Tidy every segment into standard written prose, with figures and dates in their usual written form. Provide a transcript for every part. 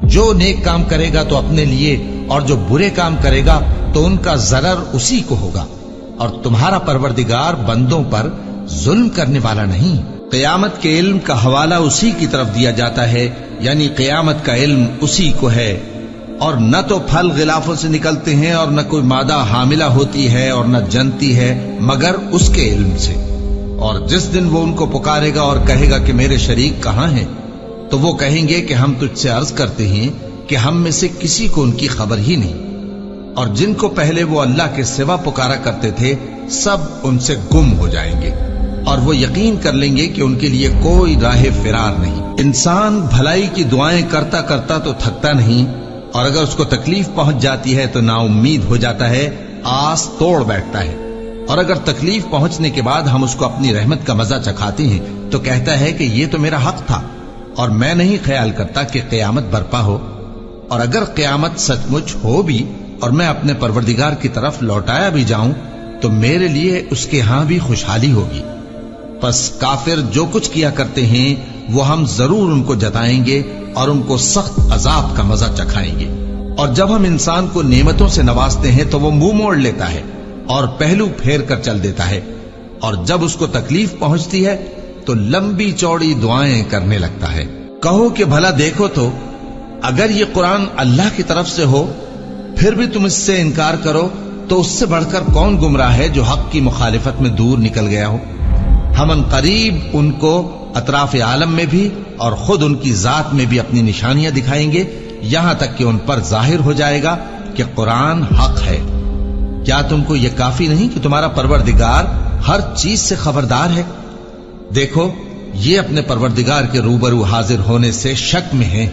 جو नेक काम करेगा तो अपने लिए, और जो बुरे काम करेगा तो उनका जरर उसी को होगा, और तुम्हारा परवरदिगार बंदों पर जुल्म करने वाला नहीं। क़यामत के इल्म का हवाला उसी की तरफ दिया जाता है, यानी क़यामत का इल्म उसी को है। और न तो फल गिलाफों से निकलते हैं और न कोई मादा हामिला होती है और न जनती है मगर उसके इल्म से। और जिस दिन वो उनको पुकारेगा और कहेगा कि मेरे शरीक कहाँ हैं, तो वो कहेंगे कि हम तुझसे अर्ज करते हैं कि हम में से किसी को उनकी खबर ही नहीं। और जिनको पहले वो अल्लाह के सिवा पुकारा करते थे सब उनसे गुम हो जाएंगे, और वो यकीन कर लेंगे कि उनके लिए कोई राह फिरार नहीं। इंसान भलाई की दुआएं करता करता तो थकता नहीं, और अगर उसको तकलीफ पहुंच जाती है तो नाउम्मीद हो जाता है, आस तोड़ बैठता है। और अगर तकलीफ पहुंचने के बाद हम उसको अपनी रहमत का मजा चखाते हैं तो कहता है कि ये तो मेरा हक था, और मैं नहीं ख्याल करता कि क़यामत बर्पा हो। और अगर क़यामत सचमुच हो भी और मैं अपने परवरदिगार की तरफ लौटाया भी जाऊं तो मेरे लिए उसके यहां भी खुशहाली होगी। बस काफिर जो कुछ किया करते हैं वो हम जरूर उनको जताएंगे और उनको सख्त अजाब का मजा चखाएंगे। और जब हम इंसान को नेमतों से नवाजते हैं तो वो मुंह मोड़ लेता है और पहलू फेर कर चल देता है, और जब उसको तकलीफ पहुंचती है तो लंबी चौड़ी दुआएं करने लगता है। कहो कि भला देखो तो, अगर ये कुरान अल्लाह की तरफ से हो फिर भी तुम इससे इनकार करो तो उससे बढ़कर कौन गुमराह है जो हक की मुखालिफत में दूर निकल गया हो। हम अनकरीब उनको अतराफ आलम में भी और खुद उनकी जात में भी अपनी निशानियां दिखाएंगे, यहां तक कि उन पर जाहिर हो जाएगा कि कुरान हक है। क्या तुमको यह काफी नहीं कि तुम्हारा परवरदिगार हर चीज से खबरदार है? देखो, ये अपने परवरदिगार के रूबरू हाजिर होने से शक में है।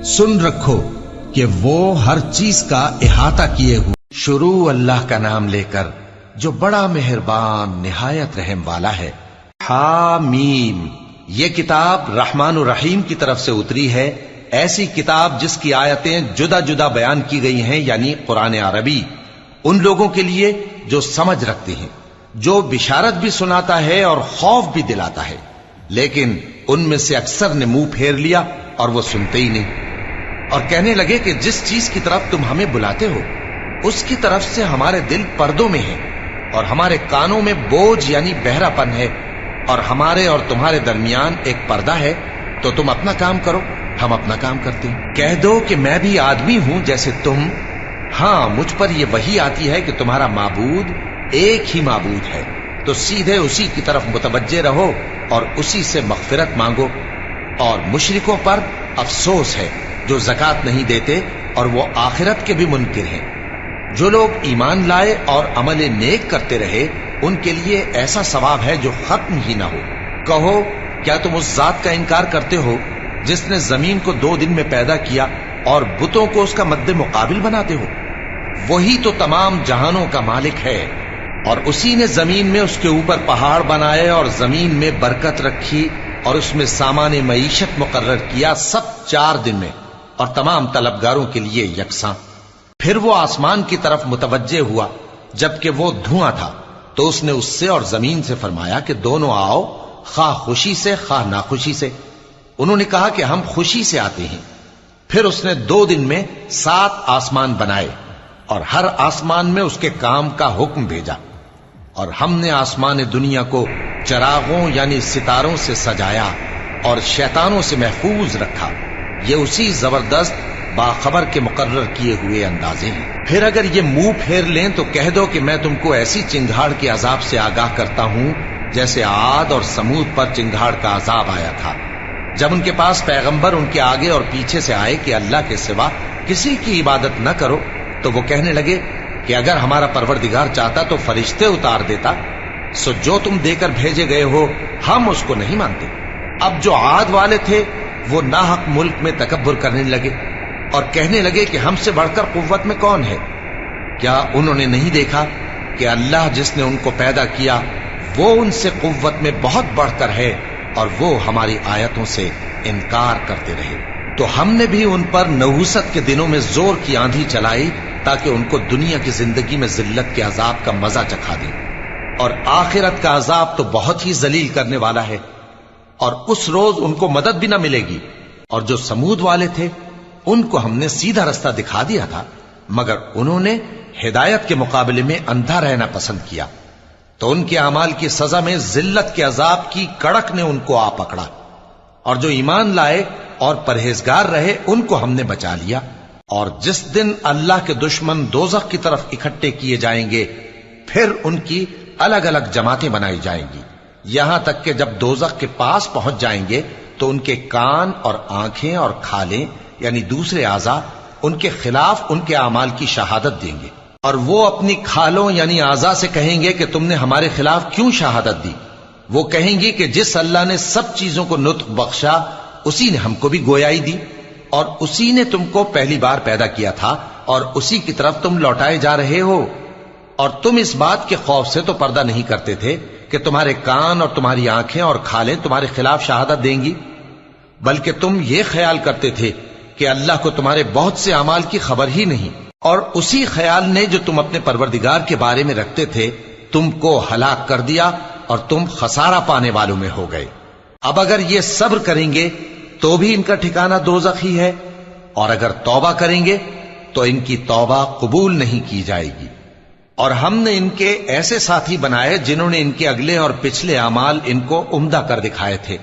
सुन रखो कि वो हर चीज का इहाता किए हुए। शुरू अल्लाह का नाम लेकर जो बड़ा मेहरबान निहायत रहम वाला है। हामीम, ये किताब रहमान और रहीम की तरफ से उतरी है, ऐसी किताब जिसकी आयतें जुदा जुदा बयान की गई हैं, यानी कुरान अरबी, उन लोगों के लिए जो समझ रखते हैं, जो बिशारत भी सुनाता है और खौफ भी दिलाता है। लेकिन उनमें से अक्सर ने मुंह फेर लिया और वो सुनते ही नहीं, और कहने लगे कि जिस चीज की तरफ तुम हमें बुलाते हो उसकी तरफ से हमारे दिल पर्दों में है, और हमारे कानों में बोझ यानी बहरापन है, और हमारे और तुम्हारे दरमियान एक पर्दा है। तो तुम अपना काम करो, हम अपना काम करते हैं। कह दो कि मैं भी आदमी हूं जैसे तुम। हां, मुझ पर यह वही आती है कि तुम्हारा माबूद एक ही माबूद है, तो सीधे उसी की तरफ मुतवज्जे रहो और उसी से मगफिरत मांगो। और मुशरिकों पर अफसोस है जो ज़कात नहीं देते और वो आखिरत के भी मुनकिर हैं। जो लोग ईमान लाए और अमल नेक करते रहे उनके लिए ऐसा सवाब है जो खत्म ही ना हो। कहो, क्या तुम उस जात का इनकार करते हो जिसने जमीन को 2 दिन में पैदा किया और बुतों को उसका मद्दे मुकाबिल बनाते हो? वही तो तमाम जहानों का मालिक है, और उसी ने जमीन में उसके ऊपर पहाड़ बनाए और जमीन में बरकत रखी और उसमें सामान मईशत मुकर्रर किया, सब 4 दिन में, और तमाम तलबगारों के लिए यकसां। फिर वो आसमान की तरफ मुतवज्जे हुआ जबकि वो धुआं था, तो उसने उससे और जमीन से फरमाया कि दोनों आओ, खा खुशी से खा नाखुशी से। उन्होंने कहा कि हम खुशी से आते हैं। फिर उसने 2 दिन में 7 आसमान बनाए और हर आसमान में उसके काम का हुक्म भेजा, और हमने आसमान दुनिया को चरागों यानी सितारों से सजाया और शैतानों से महफूज रखा। ये उसी जबरदस्त बाखबर के मुकर्रर किए हुए अंदाजे हैं। फिर अगर ये मुंह फेर लें तो कह दो कि मैं तुमको ऐसी चिंगाड़ के अजाब से आगाह करता हूं जैसे आद और समूद पर चिंगाड़ का अजाब आया था, जब उनके पास पैगंबर उनके आगे और पीछे से आए कि अल्लाह के सिवा किसी की इबादत न करो, तो वो कहने लगे कि अगर हमारा परवरदिगार चाहता तो फरिश्ते उतार देता, सो जो तुम देकर भेजे गए हो हम उसको नहीं मानते। अब जो आद वाले थे वो नाहक मुल्क में तकब्बुर करने लगे और कहने लगे कि हमसे बढ़कर कुव्वत में कौन है। क्या उन्होंने नहीं देखा कि अल्लाह जिसने उनको पैदा किया वो उनसे कुव्वत में बहुत बढ़कर है, और वो हमारी आयतों से इनकार करते रहे। तो हमने भी उन पर नहुसत के दिनों में जोर की आंधी चलाई ताकि उनको दुनिया की जिंदगी में जिल्लत के अजाब का मजा चखा दें, और आखिरत का अजाब तो बहुत ही जलील करने वाला है, और उस रोज उनको मदद भी न मिलेगी। और जो समूद वाले थे उनको हमने सीधा रास्ता दिखा दिया था, मगर उन्होंने हिदायत के मुकाबले में अंधा रहना पसंद किया, तो उनके अमाल की सजा में जिल्लत के अजाब की कड़क ने उनको आ पकड़ा। और जो ईमान लाए और परहेजगार रहे उनको हमने बचा लिया। और जिस दिन अल्लाह के दुश्मन दोजख की तरफ इकट्ठे किए जाएंगे, फिर उनकी अलग अलग जमातें बनाई जाएंगी, यहां तक कि जब दोजख के पास पहुंच जाएंगे तो उनके कान और आंखें और खालें यानी दूसरे आज़ा उनके खिलाफ उनके अमाल की शहादत देंगे। और वो अपनी खालों यानी आज़ा से कहेंगे कि तुमने हमारे खिलाफ क्यों शहादत दी? वो कहेंगी कि जिस अल्लाह ने सब चीजों को नुत्क बख्शा उसी ने हमको भी गोयाई दी, और उसी ने तुमको पहली बार पैदा किया था और उसी की तरफ तुम लौटाए जा रहे हो। और तुम इस बात के खौफ से तो पर्दा नहीं करते थे कि तुम्हारे कान और तुम्हारी आंखें और खालें तुम्हारे खिलाफ शहादत देंगी, बल्कि तुम ये ख्याल करते थे कि अल्लाह को तुम्हारे बहुत से अमाल की खबर ही नहीं। और उसी ख्याल ने जो तुम अपने परवरदिगार के बारे में रखते थे तुमको हलाक कर दिया और तुम खसारा पाने वालों में हो गए। अब अगर ये सब्र करेंगे तो भी इनका ठिकाना दोज़ख ही है, और अगर तौबा करेंगे तो इनकी तौबा कबूल नहीं की जाएगी। और हमने इनके ऐसे साथी बनाए जिन्होंने इनके अगले और पिछले अमाल इनको उम्दा कर दिखाए थे।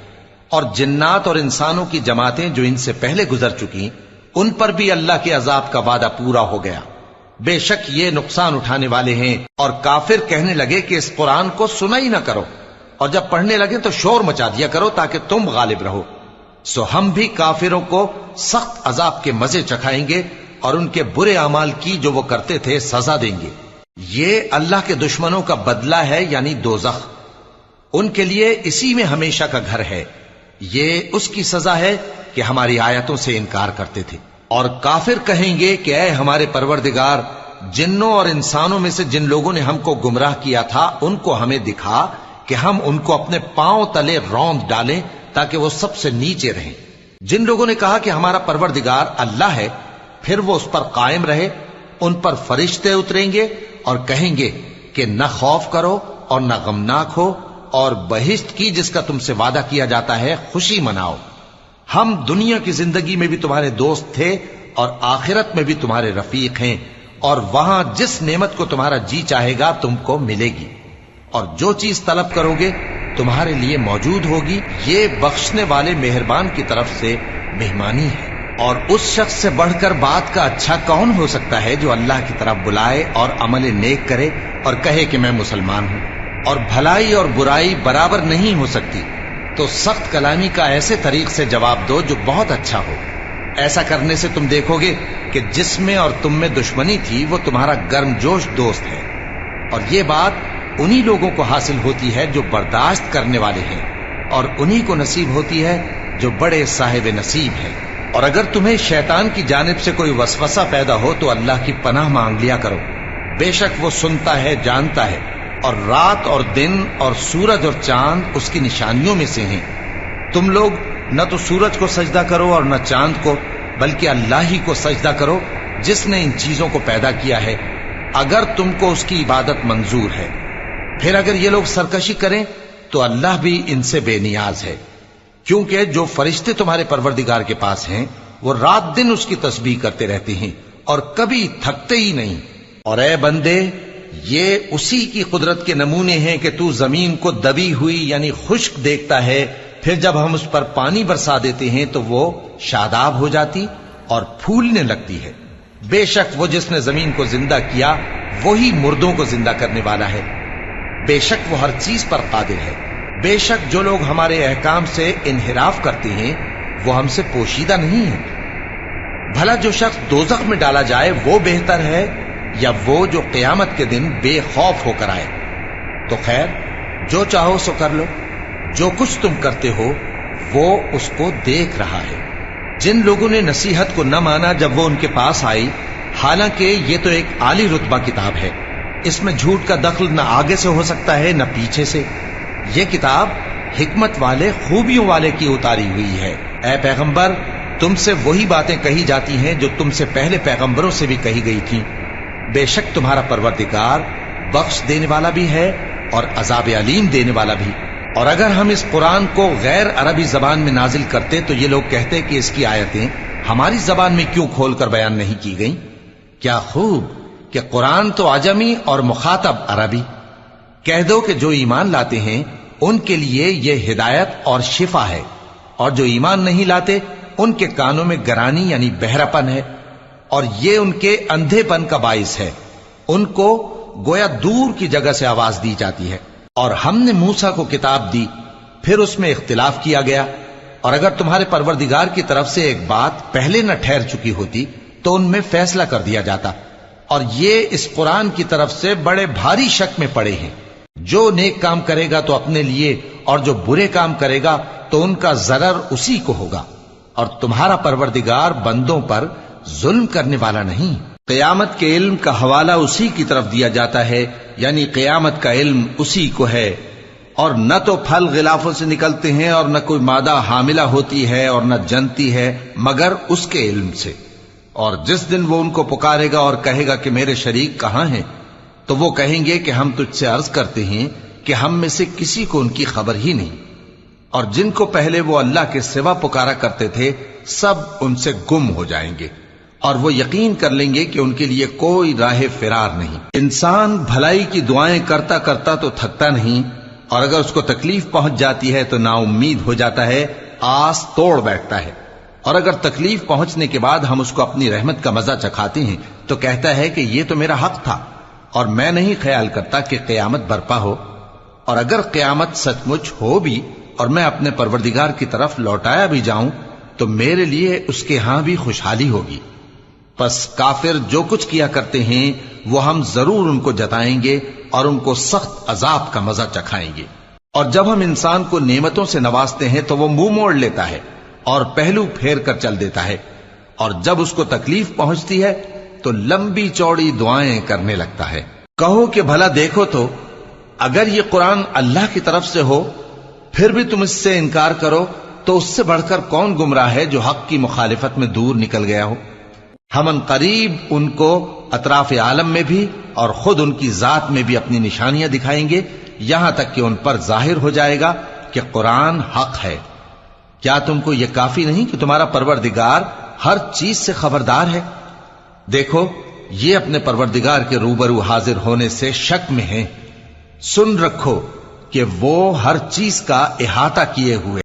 और जिन्नात और इंसानों की जमातें जो इनसे पहले गुजर चुकी, उन पर भी अल्लाह के अजाब का वादा पूरा हो गया। बेशक ये नुकसान उठाने वाले हैं। और काफिर कहने लगे कि इस कुरान को सुना ही ना करो, और जब पढ़ने लगे तो शोर मचा दिया करो ताकि तुम गालिब रहो। सो हम भी काफिरों को सख्त अजाब के मजे चखाएंगे और उनके बुरे अमाल की जो वो करते थे सजा देंगे। ये अल्लाह के दुश्मनों का बदला है यानी दोज़ख, उनके लिए इसी में हमेशा का घर है। ये उसकी सजा है कि हमारी आयतों से इनकार करते थे। और काफिर कहेंगे कि ऐ हमारे परवरदिगार, जिन्नों और इंसानों में से जिन लोगों ने हमको गुमराह किया था उनको हमें दिखा कि हम उनको अपने पांव तले रौंद डालें ताकि वो सबसे नीचे रहें। जिन लोगों ने कहा कि हमारा परवरदिगार अल्लाह है, फिर वो उस पर कायम रहे, उन पर फरिश्ते उतरेंगे और कहेंगे कि न खौफ करो और न गमनाक हो, और बहिश्त की जिसका तुमसे वादा किया जाता है खुशी मनाओ। हम दुनिया की जिंदगी में भी तुम्हारे दोस्त थे और आखिरत में भी तुम्हारे रफीक हैं, और वहां जिस नेमत को तुम्हारा जी चाहेगा तुमको मिलेगी, और जो चीज तलब करोगे तुम्हारे लिए मौजूद होगी। ये बख्शने वाले मेहरबान की तरफ से मेहमानी है। और उस शख्स से बढ़कर बात का अच्छा कौन हो सकता है जो अल्लाह की तरफ बुलाए और अमल नेक करे और कहे कि मैं मुसलमान हूं। और भलाई और बुराई बराबर नहीं हो सकती, तो सख्त कलामी का ऐसे तरीक से जवाब दो जो बहुत अच्छा हो। ऐसा करने से तुम देखोगे कि जिसमें और तुम में दुश्मनी थी वो तुम्हारा गर्मजोश दोस्त है। और ये बात उन्हीं लोगों को हासिल होती है जो बर्दाश्त करने वाले हैं, और उन्हीं को नसीब होती है जो बड़े साहिब नसीब हैं। और अगर तुम्हें शैतान की जानिब से कोई वसवसा पैदा हो तो अल्लाह की पनाह मांग लिया करो, बेशक वो सुनता है, जानता है। और रात और दिन और सूरज और चांद उसकी निशानियों में से हैं। तुम लोग न तो सूरज को सजदा करो और न चांद को, बल्कि अल्लाह ही को सजदा करो जिसने इन चीजों को पैदा किया है, अगर तुमको उसकी इबादत मंजूर है। फिर अगर ये लोग सरकशी करें तो अल्लाह भी इनसे बेनियाज है, क्योंकि जो फरिश्ते तुम्हारे परवरदिगार के पास हैं वो रात दिन उसकी तस्बीह करते रहते हैं और कभी थकते ही नहीं। और ऐ बंदे, ये उसी की कुदरत के नमूने हैं कि तू जमीन को दबी हुई यानी खुश्क देखता है, फिर जब हम उस पर पानी बरसा देते हैं तो वो शादाब हो जाती और फूलने लगती है। बेशक वो जिसने जमीन को जिंदा किया वही मुर्दों को जिंदा करने वाला है। बेशक वो हर चीज पर कादिर है। बेशक जो लोग हमारे अहकाम से इन्हिराफ करते हैं वो हमसे पोशीदा नहीं है। भला जो शख्स दोज़ख में डाला जाए वो बेहतर है या वो जो क़यामत के दिन बेखौफ होकर आए। तो खैर, जो चाहो सो कर लो, जो कुछ तुम करते हो वो उसको देख रहा है। जिन लोगों ने नसीहत को न माना जब वो उनके पास आई, हालांकि ये तो एक आली रुतबा किताब है, इसमें झूठ का दखल न आगे से हो सकता है न पीछे से। ये किताब हिकमत वाले, खूबियों वाले की उतारी हुई है। ऐ पैगंबर, तुमसे वही बातें कही जाती हैं जो तुमसे पहले पैगंबरों से भी कही गई थी। बेशक तुम्हारा परवरदिगार बख्श देने वाला भी है और अजाब अलीम देने वाला भी। और अगर हम इस कुरान को गैर अरबी जबान में नाजिल करते तो ये लोग कहते कि इसकी आयतें हमारी जबान में क्यों खोलकर बयान नहीं की गई? क्या खूब कि कुरान तो आजमी और मुखातब अरबी। कह दो कि जो ईमान लाते हैं उनके लिए यह हिदायत और शिफा है, और जो ईमान नहीं लाते उनके कानों में गरानी यानी बहरापन है, और ये उनके अंधेपन का बाइस है। उनको गोया दूर की जगह से आवाज दी जाती है। और हमने मूसा को किताब दी, फिर उसमें इख्तिलाफ किया गया, और अगर तुम्हारे परवरदिगार की तरफ से एक बात पहले न ठहर चुकी होती तो उनमें फैसला कर दिया जाता। और ये इस कुरान की तरफ से बड़े भारी शक में पड़े हैं। जो नेक काम करेगा तो अपने लिए, और जो बुरे काम करेगा तो उनका जरर उसी को होगा। और तुम्हारा परवरदिगार बंदों पर जुल्म करने वाला नहीं। क़यामत के इल्म का हवाला उसी की तरफ दिया जाता है, यानी क़यामत का इल्म उसी को है। और न तो फल गिलाफों से निकलते हैं, और न कोई मादा हामिला होती है, और न जनती है, मगर उसके इल्म से। और जिस दिन वो उनको पुकारेगा और कहेगा कि मेरे शरीक कहां हैं, तो वो कहेंगे कि हम तुझसे अर्ज करते हैं कि हम में से किसी को उनकी खबर ही नहीं। और जिनको पहले वो अल्लाह के सिवा पुकारा करते थे, सब उनसे गुम हो जाएंगे, और वो यकीन कर लेंगे कि उनके लिए कोई राह फिरार नहीं। इंसान भलाई की दुआएं करता करता तो थकता नहीं, और अगर उसको तकलीफ पहुंच जाती है तो नाउम्मीद हो जाता है, आस तोड़ बैठता है। और अगर तकलीफ पहुंचने के बाद हम उसको अपनी रहमत का मजा चखाते हैं तो कहता है कि ये तो मेरा हक था, और मैं नहीं ख्याल करता कि क़यामत बर्पा हो। और अगर क़यामत सचमुच हो भी और मैं अपने परवरदिगार की तरफ लौटाया भी जाऊं तो मेरे लिए उसके यहां भी खुशहाली होगी। बस काफिर जो कुछ किया करते हैं वो हम जरूर उनको जताएंगे और उनको सख्त अजाब का मजा चखाएंगे। और जब हम इंसान को नेमतों से नवाजते हैं तो वो मुंह मोड़ लेता है और पहलू फेर कर चल देता है, और जब उसको तकलीफ पहुंचती है तो लंबी चौड़ी दुआएं करने लगता है। कहो कि भला देखो तो, अगर ये कुरान अल्लाह की तरफ से हो फिर भी तुम इससे इनकार करो, तो उससे बढ़कर कौन गुमराह है जो हक की मुखालिफत में दूर निकल गया हो। हम करीब उनको अतराफ आलम में भी और खुद उनकी जात में भी अपनी निशानियां दिखाएंगे, यहां तक कि उन पर जाहिर हो जाएगा कि कुरान हक है। क्या तुमको यह काफी नहीं कि तुम्हारा परवरदिगार हर चीज से खबरदार है? देखो, ये अपने परवरदिगार के रूबरू हाजिर होने से शक में हैं। सुन रखो कि वो हर चीज का इहाता किए हुए